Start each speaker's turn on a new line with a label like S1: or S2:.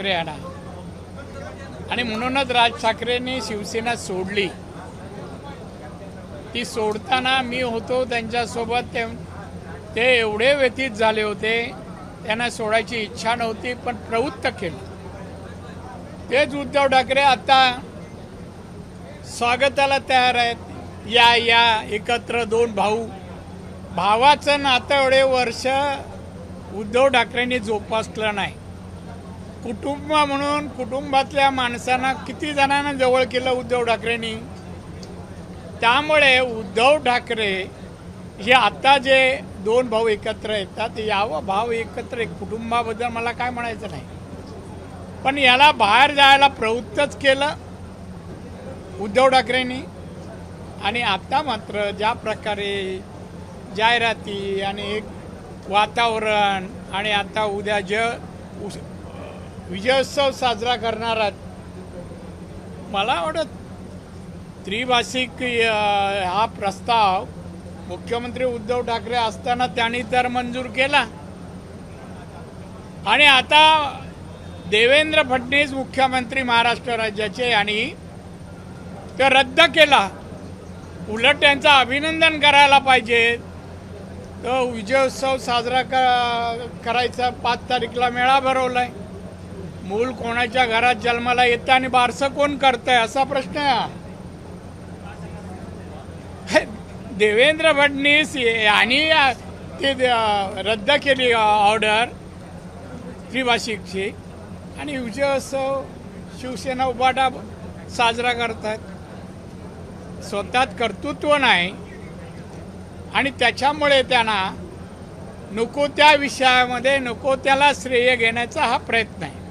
S1: ठाकरे यांना, आणि म्हणूनच राज ठाकरेंनी शिवसेना सोडली. ती सोडताना मी होतो त्यांच्यासोबत. ते एवढे व्यथित झाले होते, त्यांना सोडायची इच्छा नव्हती, पण प्रवृत्त केलं. तेच उद्धव ठाकरे आता स्वागताला तयार आहेत. या या एकत्र दोन भाऊ. भावाचं नातं एवढे वर्ष उद्धव ठाकरेंनी जोपासलं नाही. कुटुंब म्हणून कुटुंबातल्या माणसांना किती जणांना जवळ केलं उद्धव ठाकरेंनी. त्यामुळे उद्धव ठाकरे हे आता जे दोन भाऊ एकत्र येतात, यावं भाव एकत्र एक कुटुंबाबद्दल मला काय म्हणायचं नाही, पण याला बाहेर जायला प्रवृत्तच केलं उद्धव ठाकरेंनी. आणि आता मात्र ज्या प्रकारे जाहिराती आणि एक वातावरण, आणि आता उद्या विजयोत्सव साजरा करणार आहेत, मला वाटत त्रिभाषिक हा प्रस्ताव मुख्यमंत्री उद्धव ठाकरे असताना त्यांनी तर मंजूर केला, आणि आता देवेंद्र फडणवीस मुख्यमंत्री महाराष्ट्र राज्याचे आणि ते रद्द केला. उलट त्यांचं अभिनंदन करायला पाहिजे. तो विजयोत्सव साजरा करायचा 5 तारीखला मेळा भरवलाय. मूल कोणाच्या घरात जन्माला येतं आणि बारसं कोण करतंय असा प्रश्न आहे. देवेंद्र फडणवीस यांनी ते रद्द केली ऑर्डर त्रिभाषिकची, आणि विजयोत्सव शिवसेना उभाटा साजरा करतात. स्वतःत कर्तृत्व नाही, आणि त्याच्यामुळे त्यांना नको त्या विषयामध्ये नको त्याला श्रेय घेण्याचा हा प्रयत्न आहे.